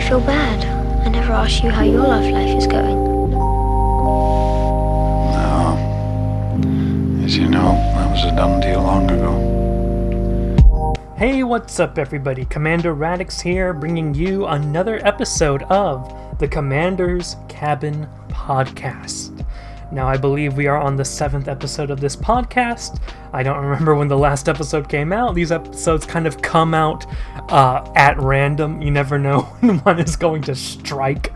feel bad. I never asked you how your love life is going. No. As you know, that was a done deal long ago. Hey, what's up everybody? Commander Radix here, bringing you another episode of the Commander's Cabin Podcast. Now, I believe we are on the 7th episode of this podcast. I don't remember when the last episode came out. These episodes kind of come out at random. You never know when one is going to strike.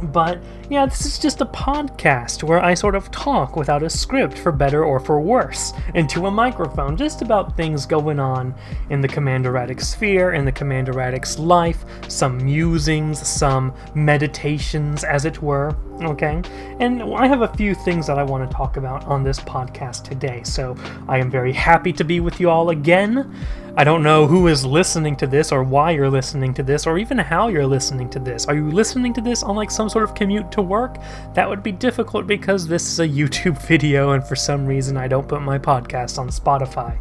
But yeah, this is just a podcast where I sort of talk without a script, for better or for worse, into a microphone, just about things going on in the Commander Radix sphere, in the Commander Radix life, some musings, some meditations, as it were, okay? And I have a few things that I want to talk about on this podcast today, so I am very happy to be with you all again. I don't know who is listening to this, or why you're listening to this, or even how you're listening to this. Are you listening to this on like some sort of commute to work? That would be difficult because this is a YouTube video, and for some reason I don't put my podcast on Spotify.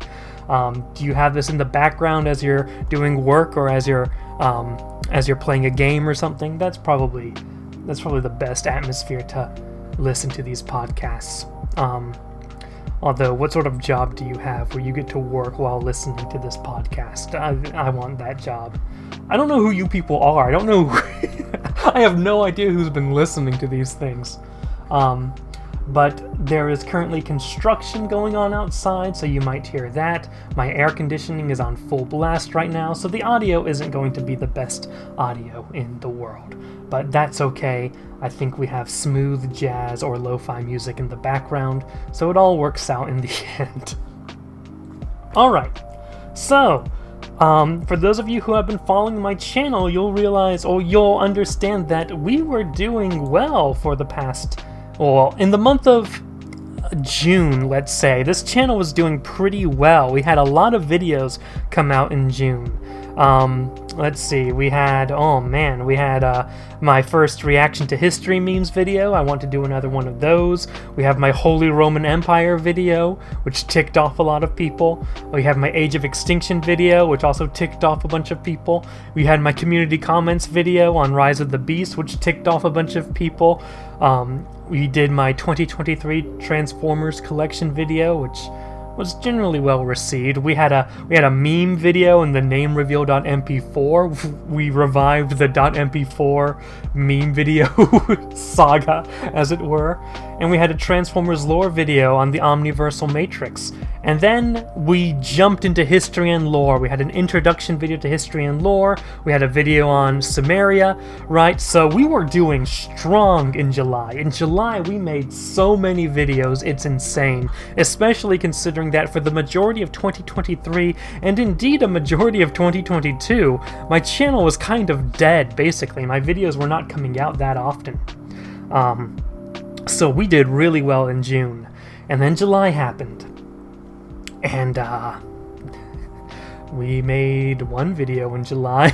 Do you have this in the background as you're doing work, or as you're playing a game or something? That's probably the best atmosphere to listen to these podcasts. Although, what sort of job do you have where you get to work while listening to this podcast? I want that job. I don't know who you people are. I don't know. I have no idea who's been listening to these things. But there is currently construction going on outside, so you might hear that. My air conditioning is on full blast right now, so the audio isn't going to be the best audio in the world. But that's okay. I think we have smooth jazz or lo-fi music in the background, so it all works out in the end. Alright, so, for those of you who have been following my channel, you'll realize, or you'll understand that we were doing well for the past, well, in the month of June, let's say. This channel was doing pretty well. We had a lot of videos come out in June. Let's see, we had my first reaction to history memes video. I want to do another one of those. We have my Holy Roman Empire video, which ticked off a lot of people. We have my Age of Extinction video, which also ticked off a bunch of people. We had my community comments video on Rise of the Beast, which ticked off a bunch of people. We did my 2023 Transformers collection video, which was generally well received. We had a meme video in the name reveal.mp4. We revived the .mp4 meme video saga, as it were. And we had a Transformers lore video on the Omniversal Matrix. And then we jumped into history and lore. We had an introduction video to history and lore. We had a video on Sumeria, right? So we were doing strong in July. In July, we made so many videos, it's insane. Especially considering that for the majority of 2023, and indeed a majority of 2022, my channel was kind of dead, basically. My videos were not coming out that often. So we did really well in June. And then July happened. And we made one video in July.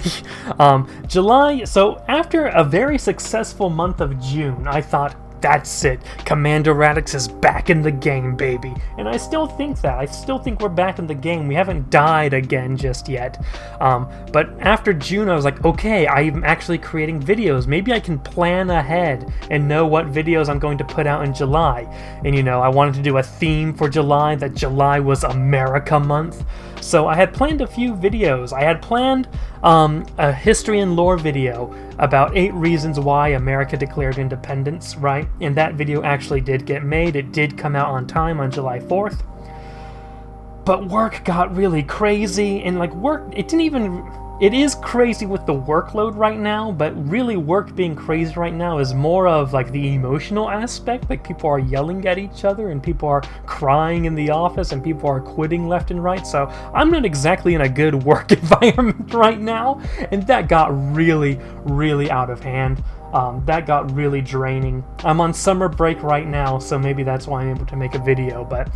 So after a very successful month of June, I thought, that's it. Commander Radix is back in the game, baby. And I still think that. I still think we're back in the game. We haven't died again just yet. But after June, I was like, okay, I'm actually creating videos. Maybe I can plan ahead and know what videos I'm going to put out in July. And I wanted to do a theme for July, that July was America month. So I had planned a few videos. I had planned a history and lore video about 8 reasons why America declared independence, right? And that video actually did get made. It did come out on time on July 4th. But work got really crazy, and it is crazy with the workload right now, but really work being crazy right now is more of like the emotional aspect. Like, people are yelling at each other, and people are crying in the office, and people are quitting left and right. So I'm not exactly in a good work environment right now, and that got really, really out of hand. That got really draining. I'm on summer break right now, so maybe that's why I'm able to make a video, but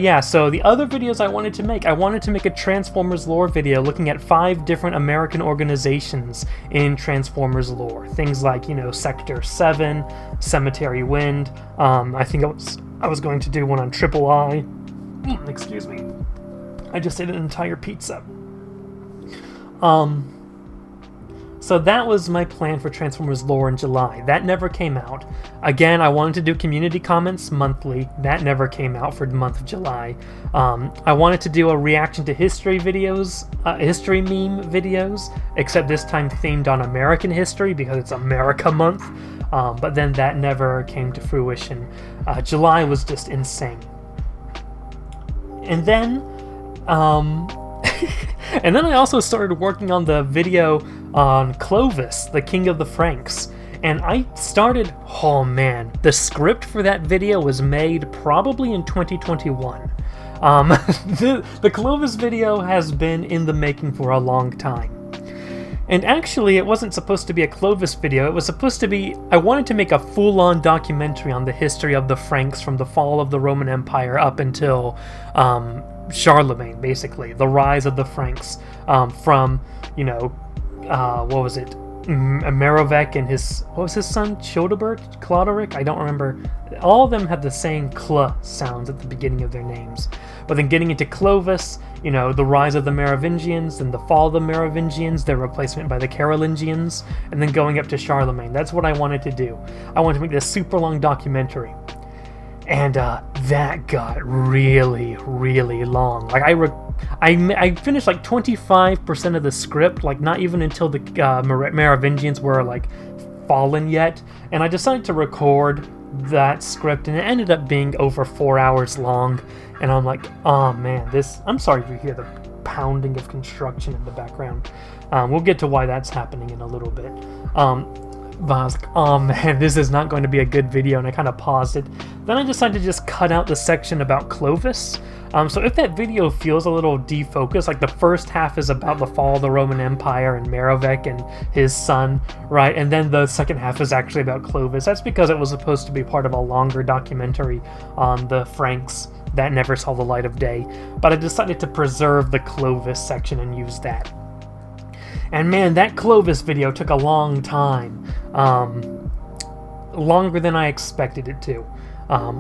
yeah, so the other videos I wanted to make a Transformers lore video looking at 5 different American organizations in Transformers lore. Things like, Sector 7, Cemetery Wind. I think I was going to do one on Triple I. Excuse me. I just ate an entire pizza. So that was my plan for Transformers lore in July. That never came out. Again, I wanted to do community comments monthly. That never came out for the month of July. I wanted to do a reaction to history videos, history meme videos, except this time themed on American history because it's America month. But then that never came to fruition. July was just insane. And then, and then I also started working on the video on Clovis, the King of the Franks. And I started, oh man, the script for that video was made probably in 2021. The Clovis video has been in the making for a long time. And actually, it wasn't supposed to be a Clovis video. It was supposed to be, I wanted to make a full-on documentary on the history of the Franks from the fall of the Roman Empire up until Charlemagne, basically. The rise of the Franks from, what was it? Merovec and what was his son? Cloderic? I don't remember. All of them had the same cl sounds at the beginning of their names. But then getting into Clovis, the rise of the Merovingians, and the fall of the Merovingians, their replacement by the Carolingians, and then going up to Charlemagne. That's what I wanted to do. I wanted to make this super long documentary. And that got really, really long. Like I finished like 25% of the script, like not even until the Merovingians were like fallen yet. And I decided to record that script, and it ended up being over 4 hours long. And I'm like, oh man, I'm sorry if you hear the pounding of construction in the background. We'll get to why that's happening in a little bit. But I was like, oh man, this is not going to be a good video, and I kind of paused it. Then I decided to just cut out the section about Clovis. So if that video feels a little defocused, like the first half is about the fall of the Roman Empire and Merovec and his son, right? And then the second half is actually about Clovis. That's because it was supposed to be part of a longer documentary on the Franks that never saw the light of day. But I decided to preserve the Clovis section and use that. And man, that Clovis video took a long time. Longer than I expected it to.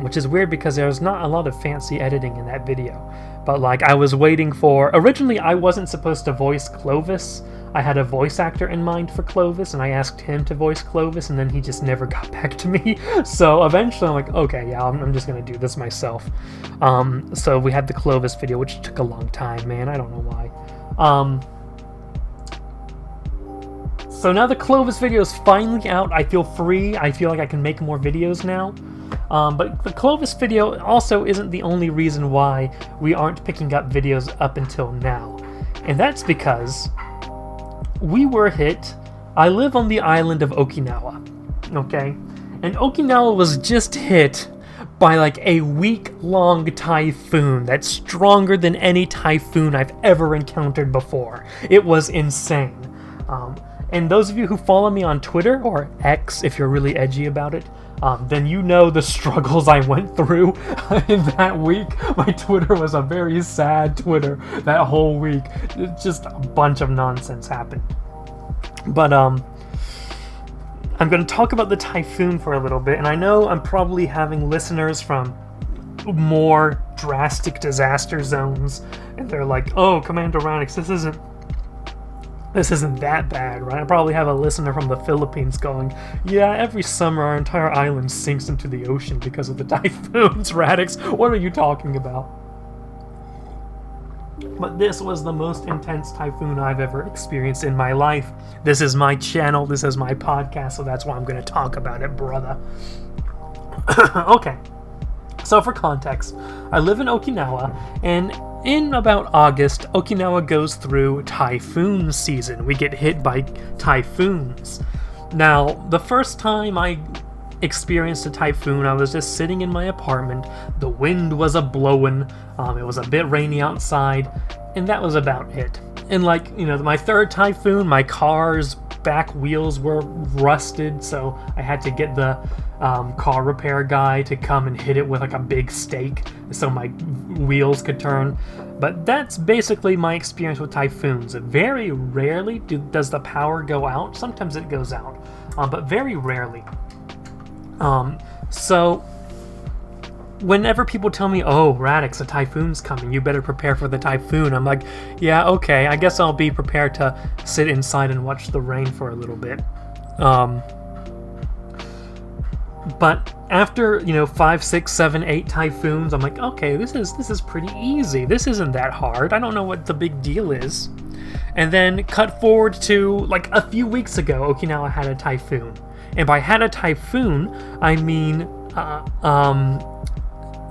Which is weird because there was not a lot of fancy editing in that video. But like I was waiting for... Originally I wasn't supposed to voice Clovis. I had a voice actor in mind for Clovis, and I asked him to voice Clovis, and then he just never got back to me. So eventually I'm like, okay, yeah, I'm just going to do this myself. So we had the Clovis video, which took a long time, man. I don't know why. So now the Clovis video is finally out. I feel free. I feel like I can make more videos now. But the Clovis video also isn't the only reason why we aren't picking up videos up until now. And that's because we were hit. I live on the island of Okinawa, okay? And Okinawa was just hit by like a week-long typhoon that's stronger than any typhoon I've ever encountered before. It was insane. And those of you who follow me on Twitter, or X if you're really edgy about it, then you know the struggles I went through in that week. My Twitter was a very sad Twitter that whole week. Just a bunch of nonsense happened. But I'm going to talk about the typhoon for a little bit, and I know I'm probably having listeners from more drastic disaster zones, and they're like, oh, Commander Radix, this isn't that bad, right? I probably have a listener from the Philippines going, yeah, every summer our entire island sinks into the ocean because of the typhoons, Radix. What are you talking about? But this was the most intense typhoon I've ever experienced in my life. This is my channel, this is my podcast, so that's why I'm going to talk about it, brother. Okay. So for context, I live in Okinawa, and in about August, Okinawa goes through typhoon season. We get hit by typhoons. Now, the first time I experienced a typhoon, I was just sitting in my apartment. The wind was a-blowing. It was a bit rainy outside, and that was about it. And like, my third typhoon, my car's back wheels were rusted, so I had to get the car repair guy to come and hit it with like a big stake so my wheels could turn. But that's basically my experience with typhoons. Very rarely does the power go out. Sometimes it goes out, but very rarely. So whenever people tell me, oh, Radix, a typhoon's coming, you better prepare for the typhoon, I'm like, yeah, okay, I guess I'll be prepared to sit inside and watch the rain for a little bit. But after, 5, 6, 7, 8 typhoons, I'm like, okay, this is pretty easy. This isn't that hard. I don't know what the big deal is. And then cut forward to like a few weeks ago, Okinawa had a typhoon. And by had a typhoon, I mean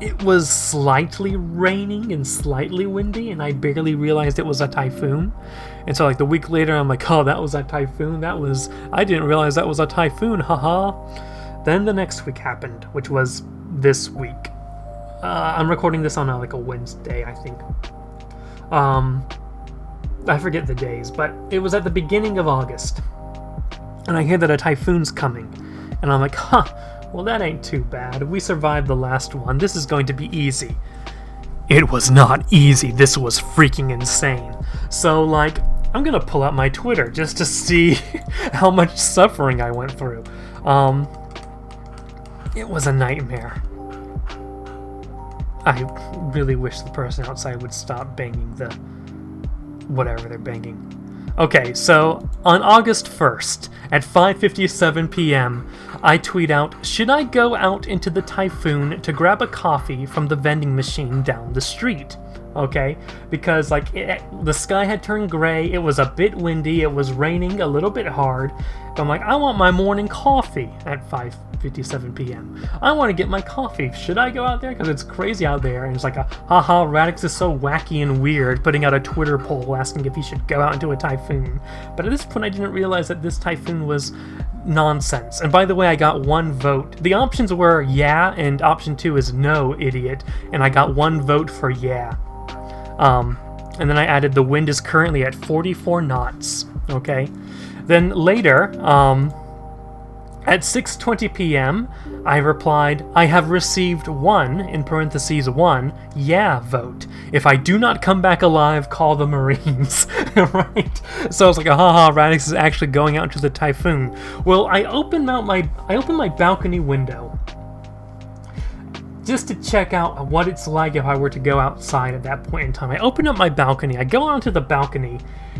it was slightly raining and slightly windy, and I barely realized it was a typhoon. And so like the week later, I'm like, oh, that was a typhoon. I didn't realize that was a typhoon, haha. Then the next week happened, which was this week. I'm recording this on a Wednesday, I think. I forget the days, but it was at the beginning of August. And I hear that a typhoon's coming. And I'm like, well, that ain't too bad. We survived the last one. This is going to be easy. It was not easy. This was freaking insane. So, I'm gonna pull out my Twitter just to see how much suffering I went through. It was a nightmare. I really wish the person outside would stop banging the whatever they're banging. Okay, so on August 1st at 5:57 p.m., I tweet out, should I go out into the typhoon to grab a coffee from the vending machine down the street? Okay, because the sky had turned gray, it was a bit windy, it was raining a little bit hard. I'm like, I want my morning coffee at 5:57 p.m. I want to get my coffee. Should I go out there? Because it's crazy out there. And it's like, haha, Radix is so wacky and weird, putting out a Twitter poll asking if he should go out into a typhoon. But at this point, I didn't realize that this typhoon was nonsense. And by the way, I got one vote. The options were yeah, and option 2 is no, idiot. And I got one vote for yeah. And then I added the wind is currently at 44 knots. Okay. Then later, at 6:20 p.m., I replied, I have received one, in parentheses 1, yeah vote. If I do not come back alive, call the Marines. Right? So I was like, haha, Radix is actually going out into the typhoon. Well, I opened my balcony window just to check out what it's like if I were to go outside at that point in time. I open up my balcony, I go onto the balcony,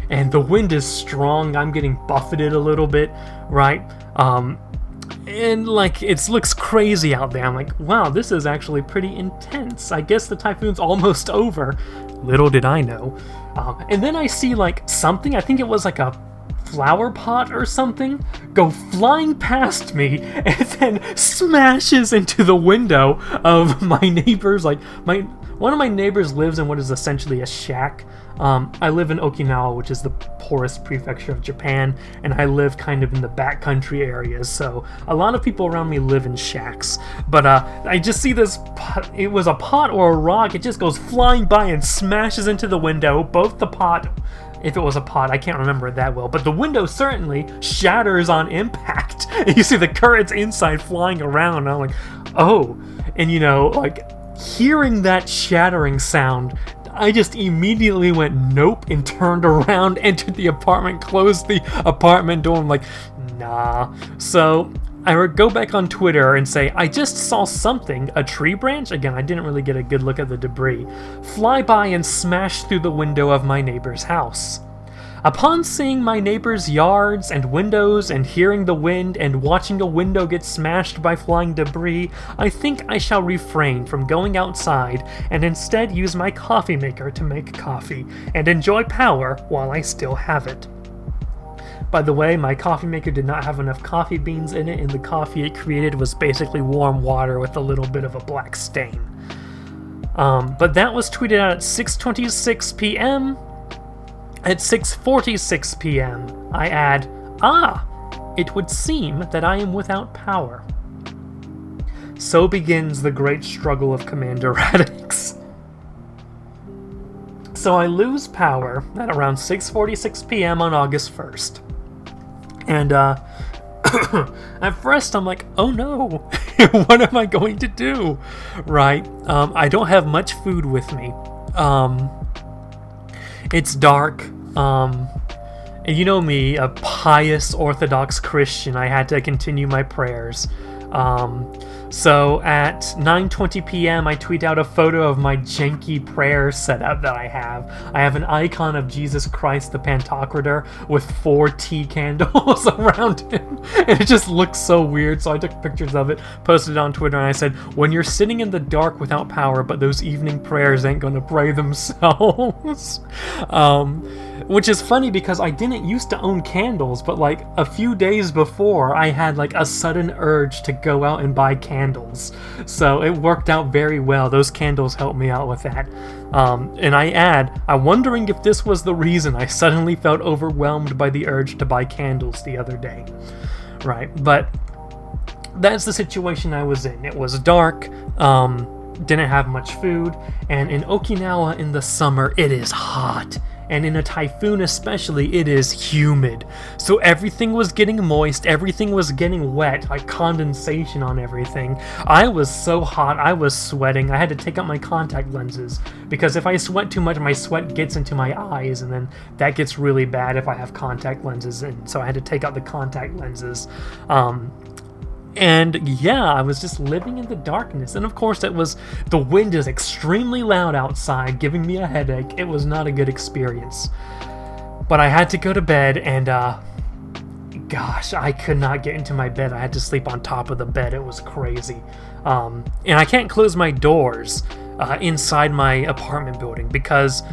and the wind is strong. I'm getting buffeted a little bit, right? And it looks crazy out there. I'm like, wow, this is actually pretty intense. I guess the typhoon's almost over. Little did I know. And then I see something, I think it was a flower pot or something, go flying past me and then smashes into the window of my neighbor's. One of my neighbors lives in what is essentially a shack. I live in Okinawa, which is the poorest prefecture of Japan, and I live kind of in the backcountry areas, so a lot of people around me live in shacks. But I just see this pot, it was a pot or a rock, it just goes flying by and smashes into the window. Both the pot, if it was a pot, I can't remember it that well, but the window certainly shatters on impact. You see the currents inside flying around, and I'm like, oh. And hearing that shattering sound, I just immediately went nope and turned around, entered the apartment, closed the apartment door. I'm like, nah. So I would go back on Twitter and say, I just saw something, a tree branch, again, I didn't really get a good look at the debris, fly by and smash through the window of my neighbor's house. Upon seeing my neighbor's yards and windows and hearing the wind and watching a window get smashed by flying debris, I think I shall refrain from going outside and instead use my coffee maker to make coffee and enjoy power while I still have it. By the way, my coffee maker did not have enough coffee beans in it, and the coffee it created was basically warm water with a little bit of a black stain. But that was tweeted out at 6:26 p.m. At 6:46 p.m., I add, it would seem that I am without power. So begins the great struggle of Commander Radix. So I lose power at around 6:46 p.m. on August 1st. And at first I'm like, oh no, what am I going to do? Right? I don't have much food with me. It's dark. And you know me, a pious Orthodox Christian, I had to continue my prayers. So at 9:20 p.m. I tweet out a photo of my janky prayer setup that I have. I have an icon of Jesus Christ the Pantocrator with 4 tea candles around him, and it just looks so weird. So I took pictures of it, posted it on Twitter, and I said, when you're sitting in the dark without power, but those evening prayers ain't gonna pray themselves. Which is funny because I didn't used to own candles, but like a few days before I had like a sudden urge to go out and buy candles. So it worked out very well. Those candles helped me out with that. And I'm wondering if this was the reason I suddenly felt overwhelmed by the urge to buy candles the other day. Right, but that's the situation I was in. It was dark, didn't have much food, and in Okinawa in the summer it is hot. And in a typhoon especially, it is humid. So everything was getting moist, everything was getting wet, like condensation on everything. I was so hot, I was sweating. I had to take out my contact lenses, because if I sweat too much, my sweat gets into my eyes, and then that gets really bad if I have contact lenses in. So I had to take out the contact lenses. And yeah, I was just living in the darkness. And of course, the wind is extremely loud outside, giving me a headache. It was not a good experience. But I had to go to bed, and gosh, I could not get into my bed. I had to sleep on top of the bed. It was crazy. And I can't close my doors inside my apartment building, because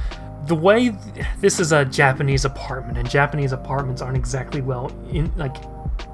the way this is a Japanese apartment, and Japanese apartments aren't exactly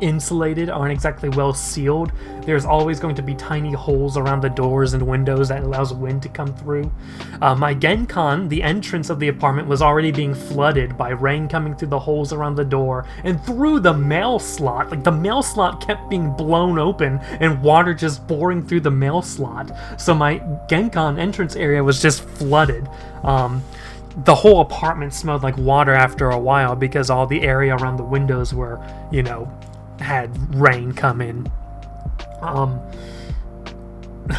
insulated, aren't exactly well sealed. There's always going to be tiny holes around the doors and windows that allows wind to come through. My genkan, the entrance of the apartment, was already being flooded by rain coming through the holes around the door and through the mail slot. Like, the mail slot kept being blown open and water just pouring through the mail slot. So my genkan entrance area was just flooded. The whole apartment smelled like water after a while, because all the area around the windows were, had rain come in.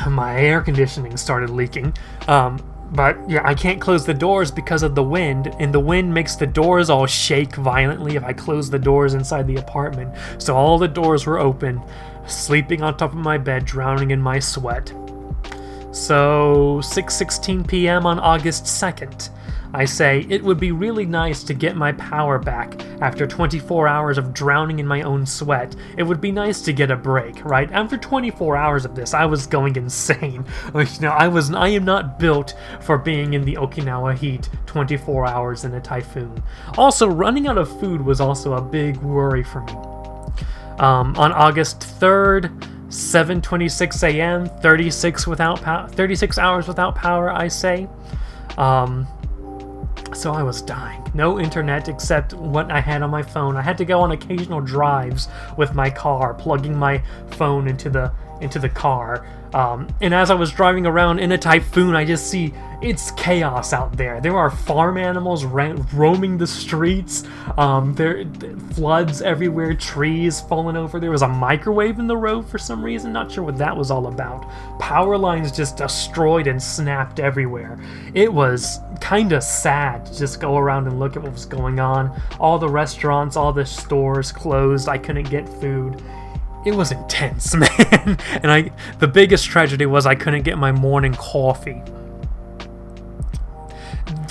My air conditioning started leaking. But yeah, I can't close the doors because of the wind, and the wind makes the doors all shake violently if I close the doors inside the apartment. So all the doors were open, sleeping on top of my bed, drowning in my sweat. So 6:16 p.m. on August 2nd. I say, it would be really nice to get my power back after 24 hours of drowning in my own sweat. It would be nice to get a break, right? After 24 hours of this, I was going insane. I am not built for being in the Okinawa heat 24 hours in a typhoon. Also, running out of food was also a big worry for me. On August 3rd, 7:26 a.m., 36 hours without power, I say. So I was dying. No internet except what I had on my phone. I had to go on occasional drives with my car, plugging my phone into the car. And as I was driving around in a typhoon, I just see it's chaos out there. There are farm animals roaming the streets. There floods everywhere, trees falling over. There was a microwave in the road for some reason. Not sure what that was all about. Power lines just destroyed and snapped everywhere. It was kind of sad to just go around and look at what was going on. All the restaurants, all the stores closed. I couldn't get food. It was intense, man. And the biggest tragedy was I couldn't get my morning coffee.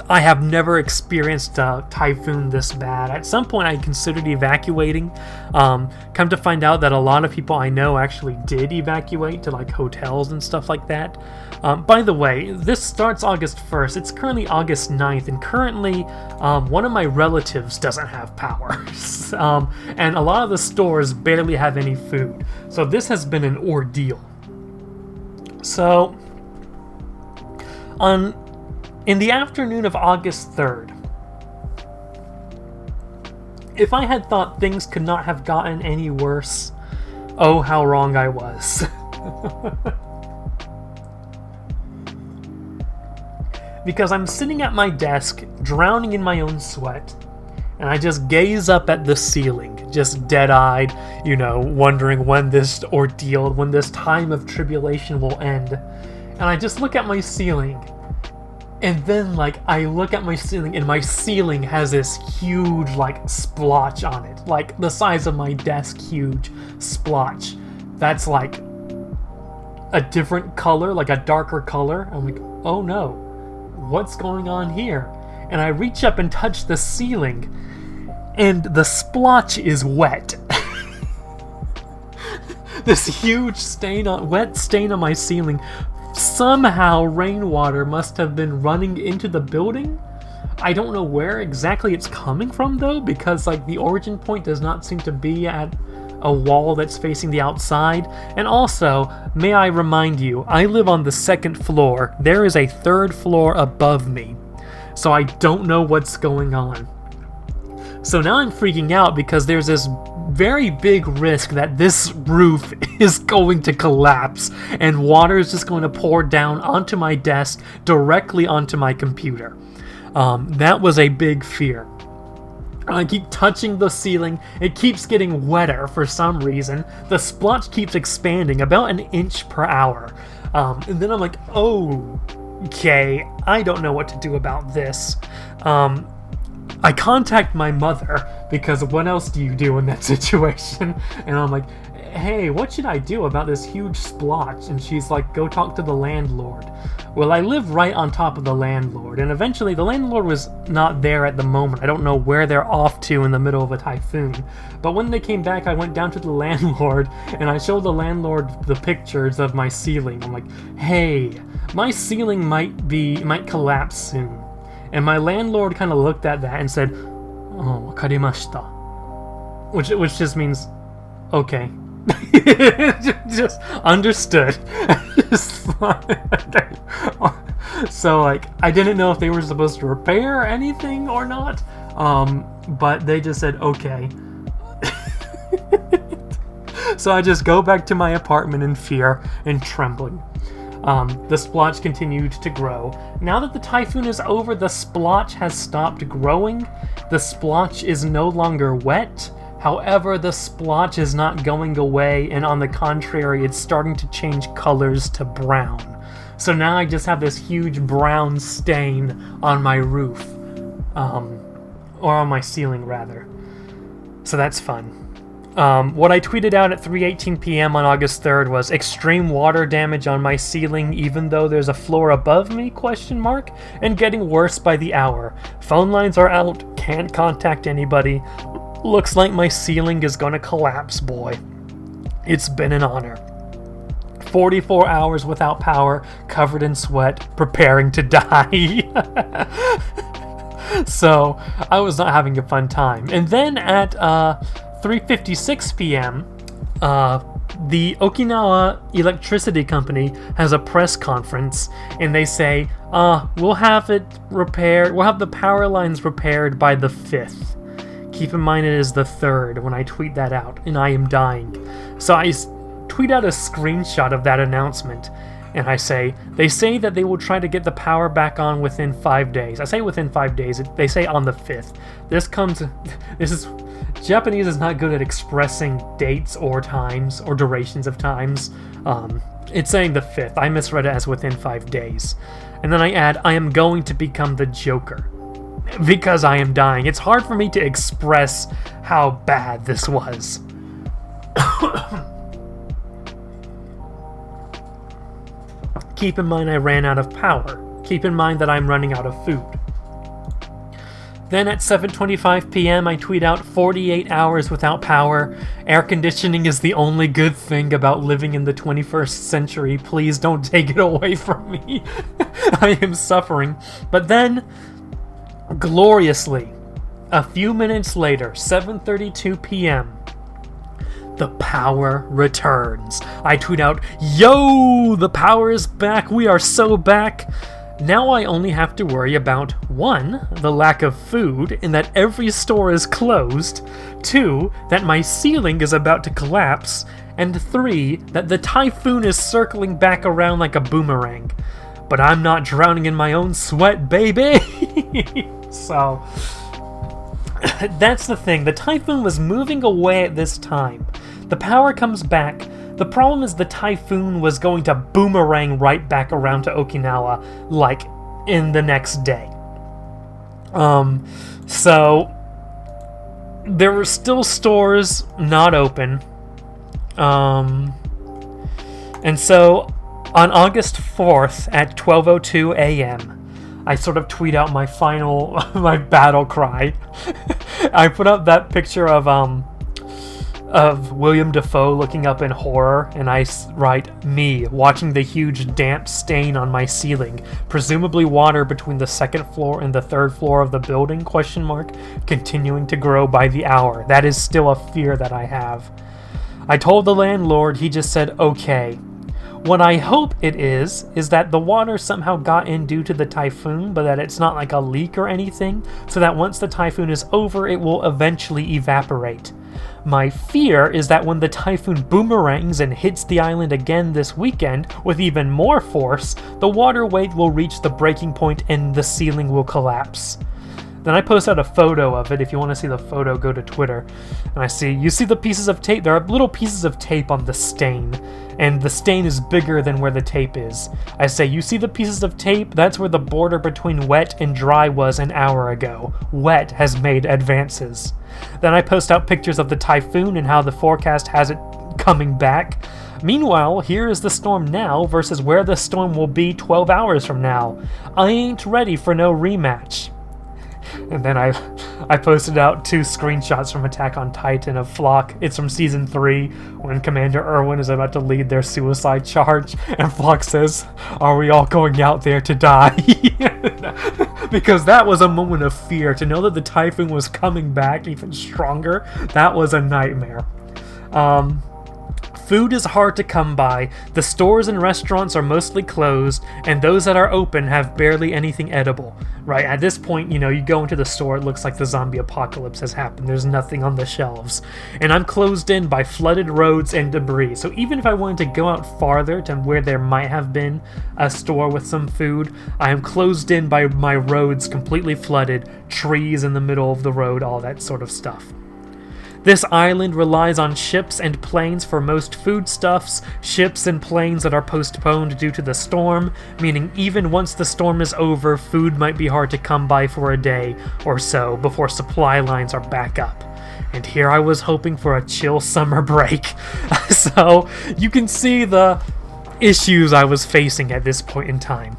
I have never experienced a typhoon this bad. At some point I considered evacuating. Come to find out that a lot of people I know actually did evacuate to like hotels and stuff like that. By the way, this starts August 1st. It's currently August 9th, and currently one of my relatives doesn't have power. And a lot of the stores barely have any food. So this has been an ordeal. So in the afternoon of August 3rd, if I had thought things could not have gotten any worse, oh, how wrong I was. Because I'm sitting at my desk, drowning in my own sweat, and I just gaze up at the ceiling, just dead-eyed, wondering when this ordeal, when this time of tribulation will end. And I just look at my ceiling, and then, I look at my ceiling, and my ceiling has this huge, splotch on it. The size of my desk, huge splotch. That's, a different color, like a darker color. I'm like, oh no, what's going on here? And I reach up and touch the ceiling, and the splotch is wet. This huge wet stain on my ceiling. Somehow rainwater must have been running into the building. I don't know where exactly it's coming from though, because like the origin point does not seem to be at a wall that's facing the outside. And also, may I remind you, I live on the 2nd floor. There is a 3rd floor above me, so I don't know what's going on. So now I'm freaking out because there's this very big risk that this roof is going to collapse and water is just going to pour down onto my desk, directly onto my computer. That was a big fear. I keep touching the ceiling. It keeps getting wetter for some reason. The splotch keeps expanding about an inch per hour. And then I'm like, oh, okay, I don't know what to do about this. I contact my mother, because what else do you do in that situation? And I'm like, hey, what should I do about this huge splotch? And she's like, go talk to the landlord. Well, I live right on top of the landlord, and eventually the landlord was not there at the moment. I don't know where they're off to in the middle of a typhoon. But when they came back, I went down to the landlord, and I showed the landlord the pictures of my ceiling. I'm like, hey, my ceiling might collapse soon. And my landlord kind of looked at that and said, oh, wakarimashita. Which just means, okay. Just understood. So like, I didn't know if they were supposed to repair anything or not, but they just said okay. So I just go back to my apartment in fear and trembling. The splotch continued to grow. Now that the typhoon is over, the splotch has stopped growing. The splotch is no longer wet. However, the splotch is not going away, and on the contrary, it's starting to change colors to brown. So now I just have this huge brown stain on my roof. Or on my ceiling, rather. So that's fun. What I tweeted out at 3:18 p.m. on August 3rd was extreme water damage on my ceiling even though there's a floor above me, ? And getting worse by the hour. Phone lines are out, can't contact anybody. Looks like my ceiling is gonna collapse, boy. It's been an honor. 44 hours without power, covered in sweat, preparing to die. So, I was not having a fun time. And then at 3:56 p.m., the Okinawa Electricity Company has a press conference, and they say, we'll have it repaired, we'll have the power lines repaired by the 5th. Keep in mind it is the 3rd when I tweet that out, and I am dying. So I tweet out a screenshot of that announcement, and I say, they say that they will try to get the power back on within 5 days. I say within 5 days, they say on the 5th. Japanese is not good at expressing dates or times, or durations of times. It's saying the 5th. I misread it as within 5 days. And then I add, I am going to become the Joker. Because I am dying. It's hard for me to express how bad this was. Keep in mind I ran out of power. Keep in mind that I'm running out of food. Then at 7:25 p.m. I tweet out 48 hours without power. Air conditioning is the only good thing about living in the 21st century. Please don't take it away from me. I am suffering. But then, gloriously, a few minutes later, 7:32 p.m., the power returns. I tweet out, yo, the power is back. We are so back. Now I only have to worry about 1, the lack of food, and that every store is closed, 2, that my ceiling is about to collapse, and 3, that the typhoon is circling back around like a boomerang. But I'm not drowning in my own sweat, baby! So, that's the thing. The typhoon was moving away at this time. The power comes back. The problem is the typhoon was going to boomerang right back around to Okinawa, like, in the next day. So, there were still stores not open. And so, On August 4th at 12:02 a.m., I sort of tweet out my my battle cry. I put up that picture of William Dafoe looking up in horror, and I write, "Me, watching the huge damp stain on my ceiling, presumably water between the second floor and the third floor of the building, continuing to grow by the hour. That is still a fear that I have." I told the landlord, he just said, "Okay." What I hope it is that the water somehow got in due to the typhoon, but that it's not like a leak or anything, so that once the typhoon is over, it will eventually evaporate. My fear is that when the typhoon boomerangs and hits the island again this weekend with even more force, the water weight will reach the breaking point and the ceiling will collapse. Then I post out a photo of it. If you want to see the photo, go to Twitter. And you see the pieces of tape. There are little pieces of tape on the stain, and the stain is bigger than where the tape is. I say, you see the pieces of tape? That's where the border between wet and dry was an hour ago. Wet has made advances. Then I post out pictures of the typhoon and how the forecast has it coming back. Meanwhile, here is the storm now versus where the storm will be 12 hours from now. I ain't ready for no rematch. And then I posted out 2 screenshots from Attack on Titan of Flock. It's from Season 3, when Commander Erwin is about to lead their suicide charge, and Flock says, "Are we all going out there to die?" Because that was a moment of fear. To know that the typhoon was coming back even stronger, that was a nightmare. Food is hard to come by, the stores and restaurants are mostly closed, and those that are open have barely anything edible. Right, at this point, you go into the store, it looks like the zombie apocalypse has happened. There's nothing on the shelves. And I'm closed in by flooded roads and debris, so even if I wanted to go out farther to where there might have been a store with some food, I am closed in by my roads completely flooded, trees in the middle of the road, all that sort of stuff. This island relies on ships and planes for most foodstuffs, ships and planes that are postponed due to the storm, meaning even once the storm is over, food might be hard to come by for a day or so before supply lines are back up. And here I was hoping for a chill summer break. So you can see the issues I was facing at this point in time.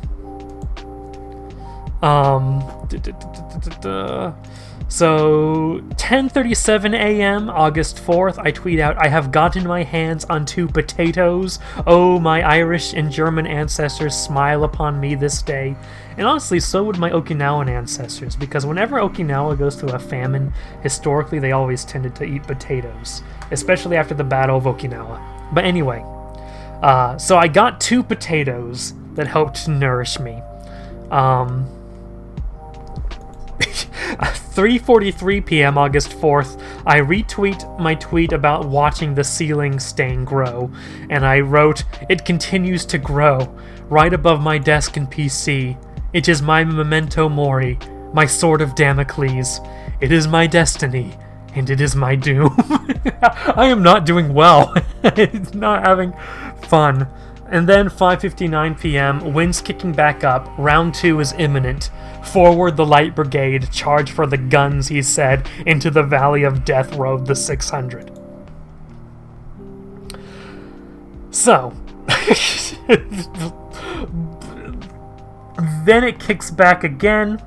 So, 10:37 a.m., August 4th, I tweet out, "I have gotten my hands on 2 potatoes. Oh, my Irish and German ancestors smile upon me this day." And honestly, so would my Okinawan ancestors, because whenever Okinawa goes through a famine, historically they always tended to eat potatoes, especially after the Battle of Okinawa. But anyway, so I got 2 potatoes that helped to nourish me. 3:43 p.m. August 4th, I retweet my tweet about watching the ceiling stain grow, and I wrote, "It continues to grow, right above my desk and PC. It is my memento mori, my sword of Damocles. It is my destiny, and it is my doom." I am not doing well. It's not having fun. And then 5:59 p.m., winds kicking back up, round 2 is imminent. Forward the light brigade, charge for the guns, he said, into the valley of death rode the 600. So, then it kicks back again.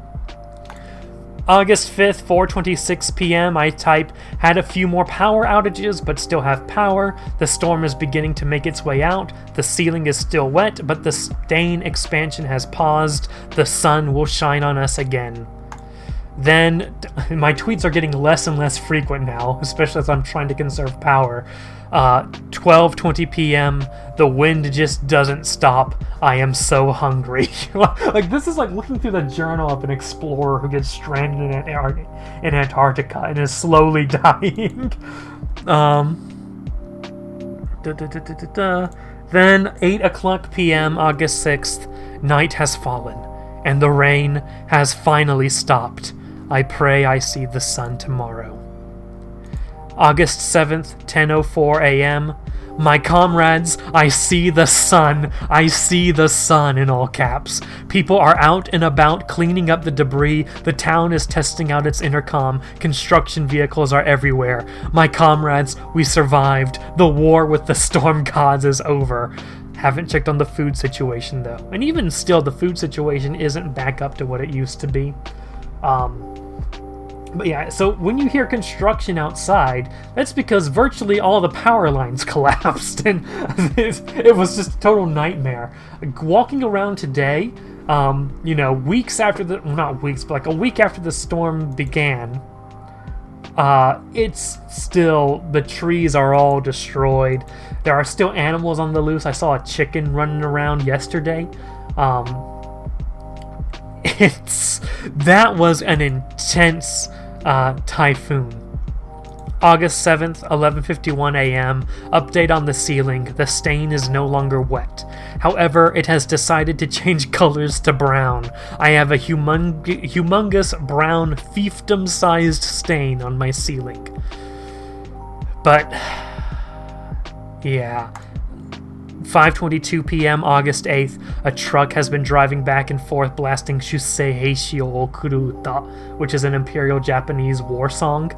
August 5th, 4:26 p.m., I type, "Had a few more power outages, but still have power. The storm is beginning to make its way out. The ceiling is still wet, but the stain expansion has paused. The sun will shine on us again." Then, my tweets are getting less and less frequent now, especially as I'm trying to conserve power. 12:20 p.m., the wind just doesn't stop. I am so hungry. Like, this is like looking through the journal of an explorer who gets stranded in Antarctica and is slowly dying. Then, 8 o'clock p.m., August 6th, night has fallen, and the rain has finally stopped. I pray I see the sun tomorrow. August 7th, 10:04 a.m. My comrades, I see the sun. I see the sun, in all caps. People are out and about cleaning up the debris. The town is testing out its intercom. Construction vehicles are everywhere. My comrades, we survived. The war with the storm gods is over. Haven't checked on the food situation though, and even still the food situation isn't back up to what it used to be. But yeah, so when you hear construction outside, that's because virtually all the power lines collapsed, and it was just a total nightmare. Walking around today, weeks after not weeks, but like a week after the storm began, it's still, the trees are all destroyed. There are still animals on the loose. I saw a chicken running around yesterday. That was an intense typhoon. August 7th, 11:51 a.m. Update on the ceiling. The stain is no longer wet. However, it has decided to change colors to brown. I have a humongous brown fiefdom-sized stain on my ceiling. But yeah. 5:22 p.m. August 8th, a truck has been driving back and forth blasting Shusei Heishio o Kuruta, which is an Imperial Japanese war song.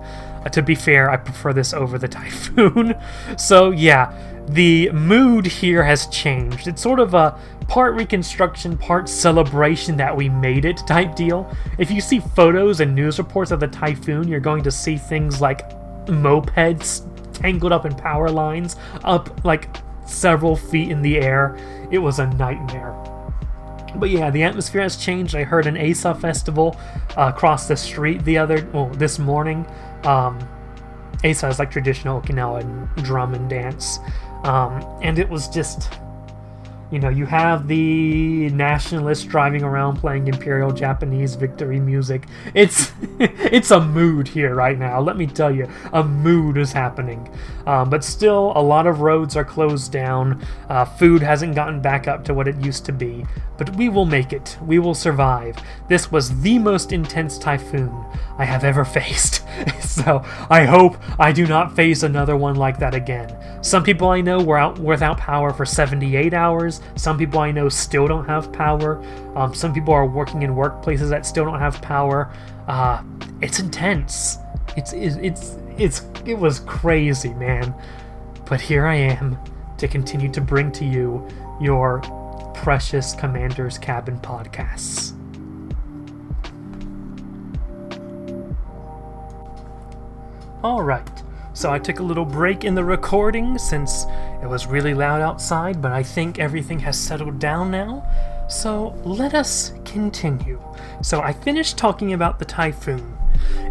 To be fair, I prefer this over the typhoon. So yeah, the mood here has changed. It's sort of a part reconstruction, part celebration that we made it type deal. If you see photos and news reports of the typhoon, you're going to see things like mopeds tangled up in power lines, up like several feet in the air. It was a nightmare. But yeah, the atmosphere has changed. I heard an Asa festival across the street this morning. Asa is like traditional Okinawan drum and dance. And it was just, you have the nationalists driving around playing Imperial Japanese victory music. It's a mood here right now. Let me tell you, a mood is happening. But still, a lot of roads are closed down. Food hasn't gotten back up to what it used to be. But we will make it. We will survive. This was the most intense typhoon I have ever faced. So I hope I do not face another one like that again. Some people I know were out without power for 78 hours. Some people I know still don't have power. Some people are working in workplaces that still don't have power. It's intense. It was crazy, man. But here I am to continue to bring to you your precious Commander's Cabin podcasts. Alright, so I took a little break in the recording since it was really loud outside, but I think everything has settled down now. So let us continue. So I finished talking about the typhoon.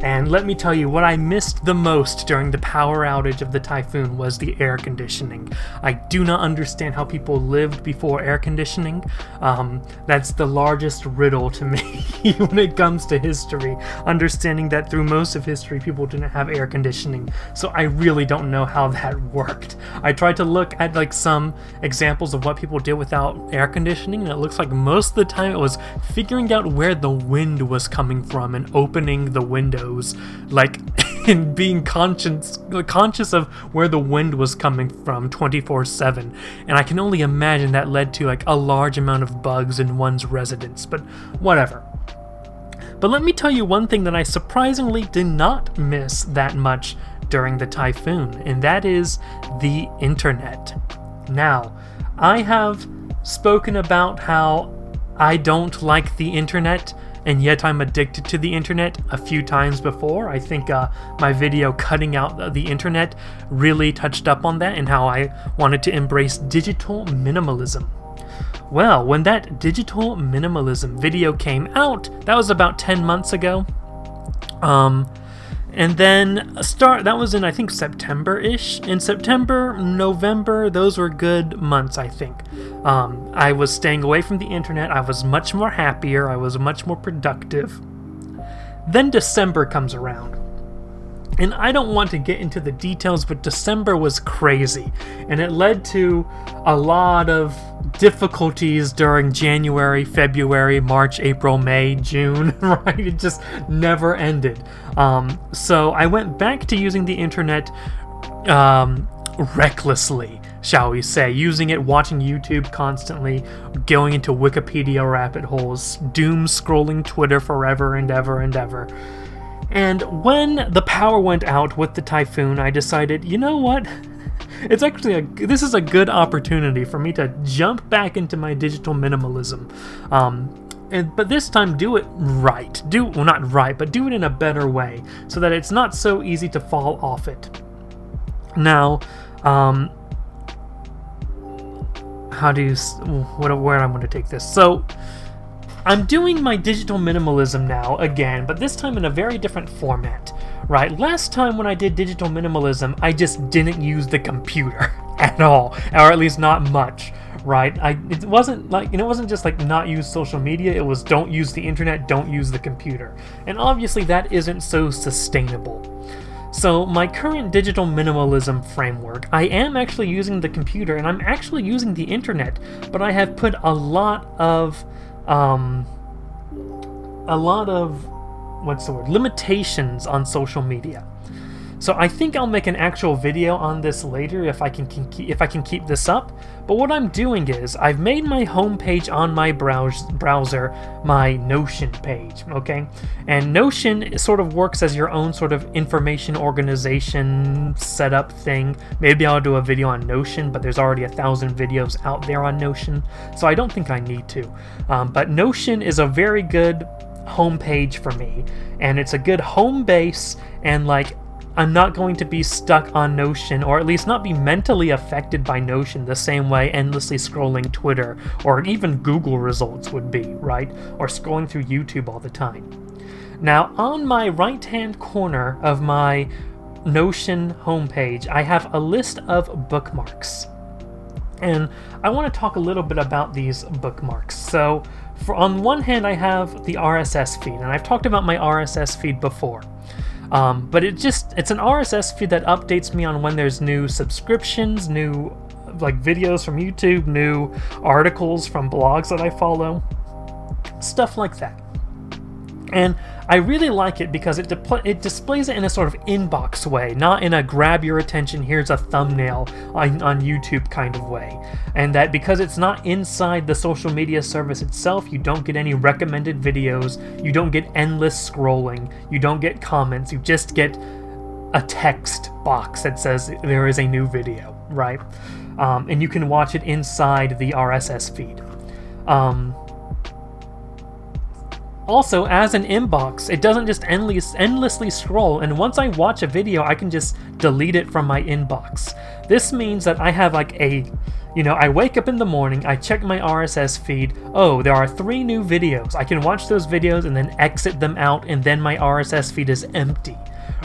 And let me tell you, what I missed the most during the power outage of the typhoon was the air conditioning. I do not understand how people lived before air conditioning. That's the largest riddle to me when it comes to history. Understanding that through most of history, people didn't have air conditioning. So I really don't know how that worked. I tried to look at like some examples of what people did without air conditioning, and it looks like most of the time it was figuring out where the wind was coming from and opening the windows, like, and being conscious of where the wind was coming from 24/7. And I can only imagine that led to like a large amount of bugs in one's residence, but whatever. But let me tell you one thing that I surprisingly did not miss that much during the typhoon, and that is the internet. Now, I have spoken about how I don't like the internet, and yet I'm addicted to the internet a few times before. I think my video cutting out the internet really touched up on that and how I wanted to embrace digital minimalism. Well, when that digital minimalism video came out, that was about 10 months ago. And then that was in, I think, September-ish. In September, November, those were good months, I think. I was staying away from the internet. I was much more happier. I was much more productive. Then December comes around. And I don't want to get into the details, but December was crazy. And it led to a lot of difficulties during January, February, March, April, May, June, right? It just never ended. So I went back to using the internet recklessly, shall we say, using it, watching YouTube constantly, going into Wikipedia rabbit holes, doom scrolling Twitter forever and ever and ever. And when the power went out with the typhoon, I decided, you know what? It's actually this is a good opportunity for me to jump back into my digital minimalism. But this time do it right. Well, not right, but do it in a better way so that it's not so easy to fall off it. Now, where I'm going to take this? So, I'm doing my digital minimalism now again, but this time in a very different format, right? Last time when I did digital minimalism, I just didn't use the computer at all, or at least not much, right? It wasn't just like not use social media, it was don't use the internet, don't use the computer. And obviously that isn't so sustainable. So my current digital minimalism framework, I am actually using the computer and I'm actually using the internet, but I have put a lot of limitations on social media. So I think I'll make an actual video on this later if I can keep this up. But what I'm doing is I've made my homepage on my browser my Notion page, okay? And Notion sort of works as your own sort of information organization setup thing. Maybe I'll do a video on Notion, but there's already 1,000 videos out there on Notion, so I don't think I need to. But Notion is a very good homepage for me, and it's a good home base, and like I'm not going to be stuck on Notion, or at least not be mentally affected by Notion the same way endlessly scrolling Twitter or even Google results would be, right? Or scrolling through YouTube all the time. Now, on my right-hand corner of my Notion homepage, I have a list of bookmarks. And I want to talk a little bit about these bookmarks. So, on one hand, I have the RSS feed, and I've talked about my RSS feed before. But it's an RSS feed that updates me on when there's new subscriptions, new like videos from YouTube, new articles from blogs that I follow, stuff like that. And I really like it because it displays it in a sort of inbox way, not in a grab your attention, here's a thumbnail on YouTube kind of way. And that because it's not inside the social media service itself, you don't get any recommended videos, you don't get endless scrolling, you don't get comments, you just get a text box that says there is a new video, right? And you can watch it inside the RSS feed. Also, as an inbox, it doesn't just endlessly scroll, and once I watch a video, I can just delete it from my inbox. This means that I have like I wake up in the morning, I check my RSS feed, oh, there are 3 new videos. I can watch those videos and then exit them out, and then my RSS feed is empty.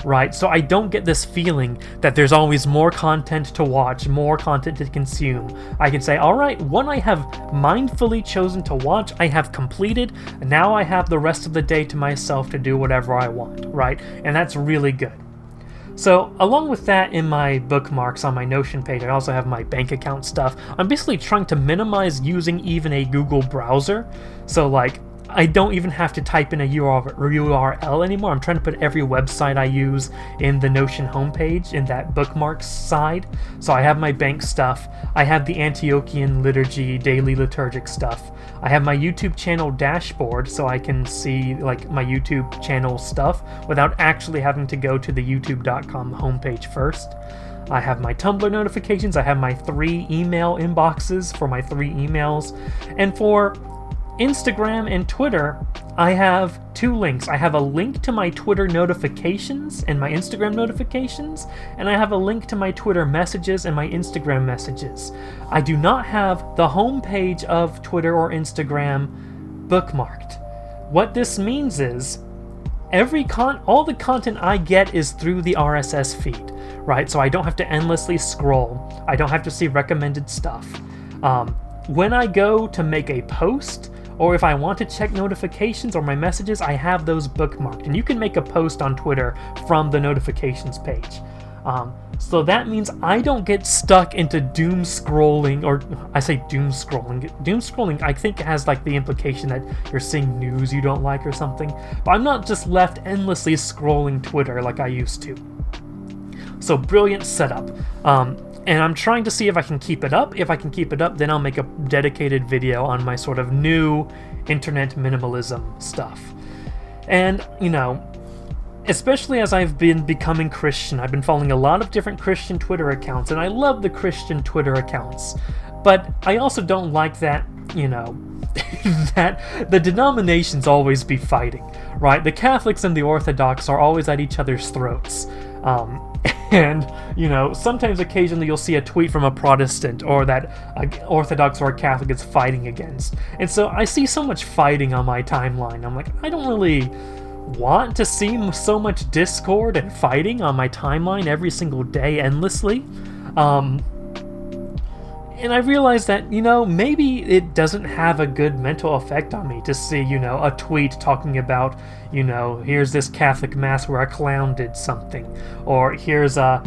Right? So I don't get this feeling that there's always more content to watch, more content to consume. I can say, all right, what I have mindfully chosen to watch, I have completed, and now I have the rest of the day to myself to do whatever I want, right? And that's really good. So along with that, in my bookmarks on my Notion page, I also have my bank account stuff. I'm basically trying to minimize using even a Google browser. So like, I don't even have to type in a URL anymore. I'm trying to put every website I use in the Notion homepage in that bookmarks side. So I have my bank stuff. I have the Antiochian liturgy, daily liturgic stuff. I have my YouTube channel dashboard so I can see like my YouTube channel stuff without actually having to go to the youtube.com homepage first. I have my Tumblr notifications. I have my 3 email inboxes for my 3 emails. And for Instagram and Twitter, I have 2 links. I have a link to my Twitter notifications and my Instagram notifications, and I have a link to my Twitter messages and my Instagram messages. I do not have the homepage of Twitter or Instagram bookmarked. What this means is all the content I get is through the RSS feed, right? So I don't have to endlessly scroll. I don't have to see recommended stuff. When I go to make a post, or if I want to check notifications or my messages, I have those bookmarked. And you can make a post on Twitter from the notifications page. So that means I don't get stuck into doom scrolling, or I say doom scrolling. Doom scrolling, I think, has like the implication that you're seeing news you don't like or something. But I'm not just left endlessly scrolling Twitter like I used to. So brilliant setup. And I'm trying to see if I can keep it up. If I can keep it up, then I'll make a dedicated video on my sort of new internet minimalism stuff. And, especially as I've been becoming Christian, I've been following a lot of different Christian Twitter accounts, and I love the Christian Twitter accounts. But I also don't like that, that the denominations always be fighting, right? The Catholics and the Orthodox are always at each other's throats. And, sometimes occasionally you'll see a tweet from a Protestant or that an Orthodox or a Catholic is fighting against. And so I see so much fighting on my timeline. I'm like, I don't really want to see so much discord and fighting on my timeline every single day endlessly. And I realized that, maybe it doesn't have a good mental effect on me to see, a tweet talking about, here's this Catholic mass where a clown did something, or here's a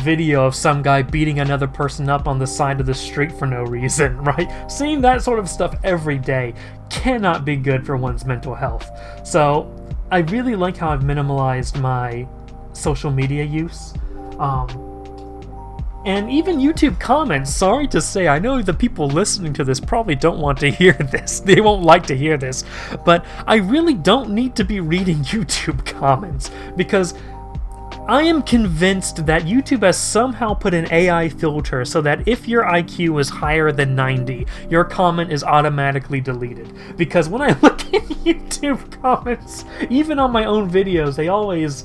video of some guy beating another person up on the side of the street for no reason, right? Seeing that sort of stuff every day cannot be good for one's mental health. So I really like how I've minimalized my social media use. And even YouTube comments, sorry to say, I know the people listening to this probably don't want to hear this. They won't like to hear this. But I really don't need to be reading YouTube comments, because I am convinced that YouTube has somehow put an AI filter so that if your IQ is higher than 90, your comment is automatically deleted. Because when I look at YouTube comments, even on my own videos, they always...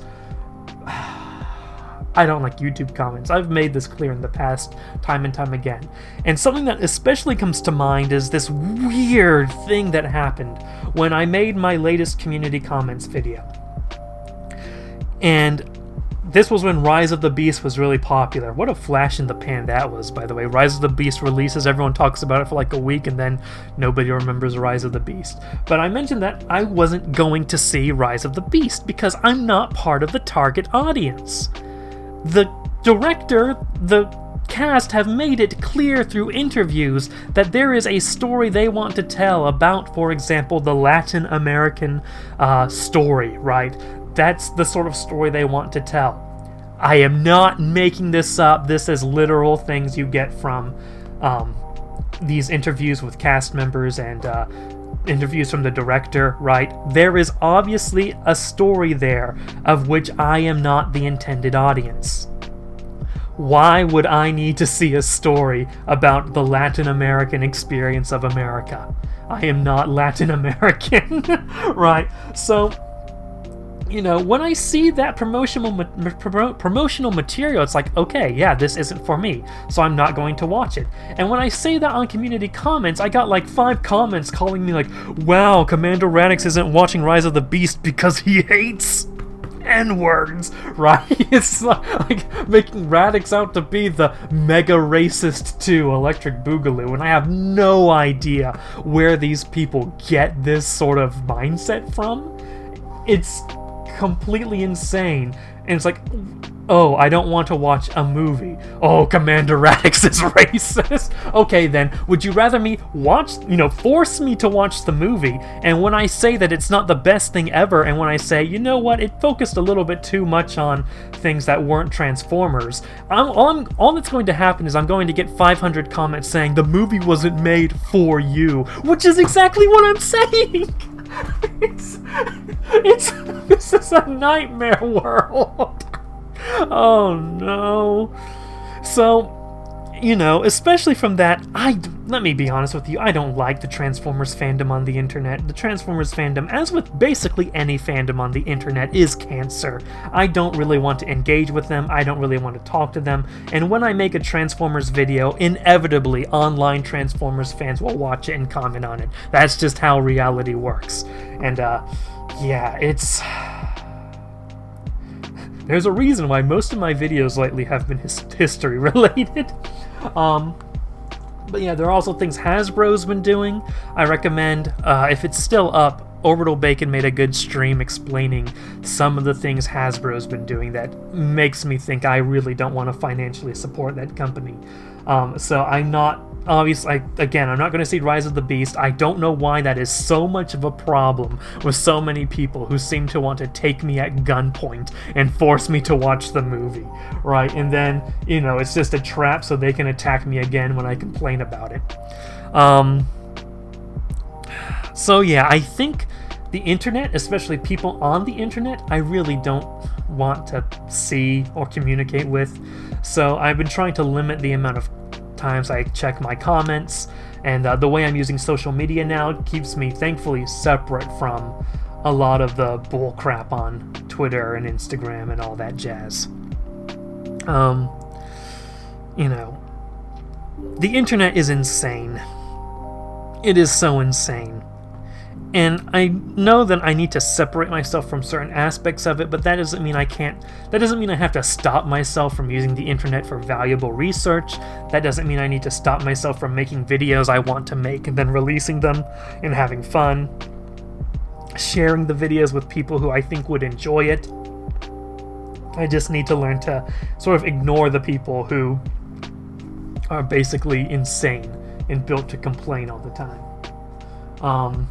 I don't like YouTube comments. I've made this clear in the past time and time again. And something that especially comes to mind is this weird thing that happened when I made my latest community comments video. And this was when Rise of the Beast was really popular. What a flash in the pan that was, by the way. Rise of the Beast releases, everyone talks about it for like a week, and then nobody remembers Rise of the Beast. But I mentioned that I wasn't going to see Rise of the Beast because I'm not part of the target audience. The director, the cast have made it clear through interviews that there is a story they want to tell about, for example, the Latin American story, right? That's the sort of story they want to tell. I am not making this up. This is literal things you get from these interviews with cast members and interviews from the director, right? There is obviously a story there of which I am not the intended audience. Why would I need to see a story about the Latin American experience of America? I am not Latin American, right? So, when I see that promotional material, it's like, okay, yeah, this isn't for me, so I'm not going to watch it. And when I say that on community comments, I got like 5 comments calling me like, wow, Commander Radix isn't watching Rise of the Beast because he hates N-words, right? It's like making Radix out to be the mega racist to Electric Boogaloo, and I have no idea where these people get this sort of mindset from. It's completely insane. And it's like, oh, I don't want to watch a movie. Oh, Commander Radix is racist. Okay, then, would you rather me watch, force me to watch the movie, and when I say that it's not the best thing ever, and when I say, you know what, it focused a little bit too much on things that weren't Transformers, all that's going to happen is I'm going to get 500 comments saying the movie wasn't made for you, which is exactly what I'm saying. This is a nightmare world. Oh no. So, especially from that, let me be honest with you, I don't like the Transformers fandom on the internet. The Transformers fandom, as with basically any fandom on the internet, is cancer. I don't really want to engage with them, I don't really want to talk to them, and when I make a Transformers video, inevitably online Transformers fans will watch it and comment on it. That's just how reality works. And, yeah, it's... There's a reason why most of my videos lately have been history related. But yeah, there are also things Hasbro's been doing. I recommend, if it's still up, Orbital Bacon made a good stream explaining some of the things Hasbro's been doing that makes me think I really don't want to financially support that company. So I'm not... Obviously, again, I'm not going to see Rise of the Beast. I don't know why that is so much of a problem with so many people who seem to want to take me at gunpoint and force me to watch the movie, right? And then, it's just a trap so they can attack me again when I complain about it. So yeah, I think the internet, especially people on the internet, I really don't want to see or communicate with. So I've been trying to limit the amount of times I check my comments, and the way I'm using social media now keeps me thankfully separate from a lot of the bull crap on Twitter and Instagram and all that jazz. You know, the internet is insane. It is so insane. And I know that I need to separate myself from certain aspects of it, but that doesn't mean I can't. That doesn't mean I have to stop myself from using the internet for valuable research. That doesn't mean I need to stop myself from making videos I want to make and then releasing them and having fun. Sharing the videos with people who I think would enjoy it. I just need to learn to sort of ignore the people who are basically insane and built to complain all the time.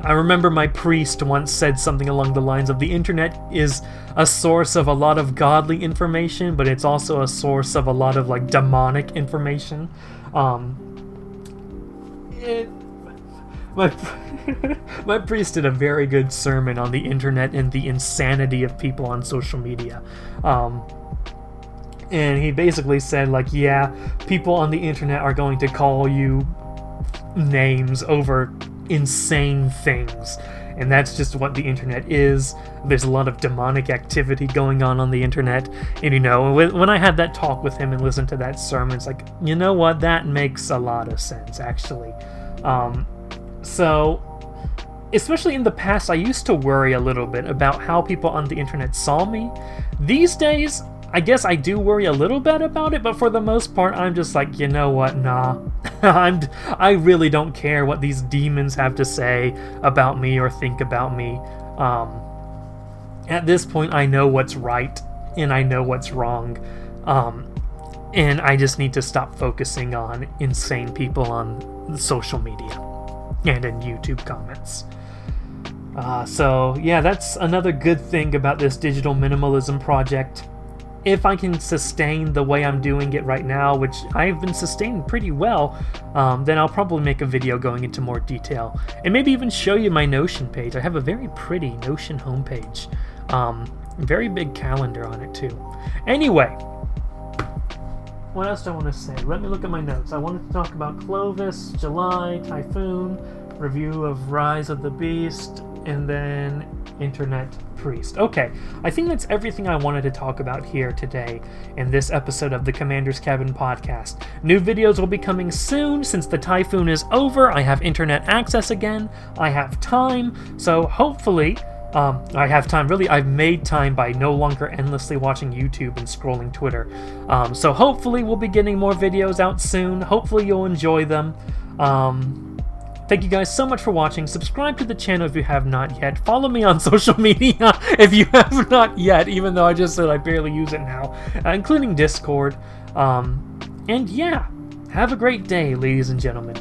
I remember my priest once said something along the lines of, the internet is a source of a lot of godly information, but it's also a source of a lot of like demonic information. My priest did a very good sermon on the internet and the insanity of people on social media. And he basically said, like, yeah, people on the internet are going to call you names over insane things, and that's just what the internet is. There's a lot of demonic activity going on the internet, and you know, when I had that talk with him and listened to that sermon, it's like, you know what, that makes a lot of sense, actually. So especially in the past, I used to worry a little bit about how people on the internet saw me. These days, I guess I do worry a little bit about it, but for the most part, I'm just like, you know what, nah. I really don't care what these demons have to say about me or think about me. At this point, I know what's right, and I know what's wrong. And I just need to stop focusing on insane people on social media and in YouTube comments. So yeah, that's another good thing about this digital minimalism project. If I can sustain the way I'm doing it right now, which I've been sustaining pretty well, then I'll probably make a video going into more detail. And maybe even show you my Notion page. I have a very pretty Notion homepage. Very big calendar on it too. Anyway, what else do I want to say? Let me look at my notes. I wanted to talk about Clovis, July, Typhoon, review of Rise of the Beast, and then Internet Priest. Okay, I think that's everything I wanted to talk about here today in this episode of the Commander's Cabin podcast. New videos will be coming soon. Since the typhoon is over, I have internet access again. I have time, so hopefully I have time. Really, I've made time by no longer endlessly watching YouTube and scrolling Twitter. So hopefully we'll be getting more videos out soon. Hopefully you'll enjoy them. Thank you guys so much for watching. Subscribe to the channel if you have not yet. Follow me on social media if you have not yet, even though I just said I barely use it now, including Discord. And yeah, have a great day, ladies and gentlemen.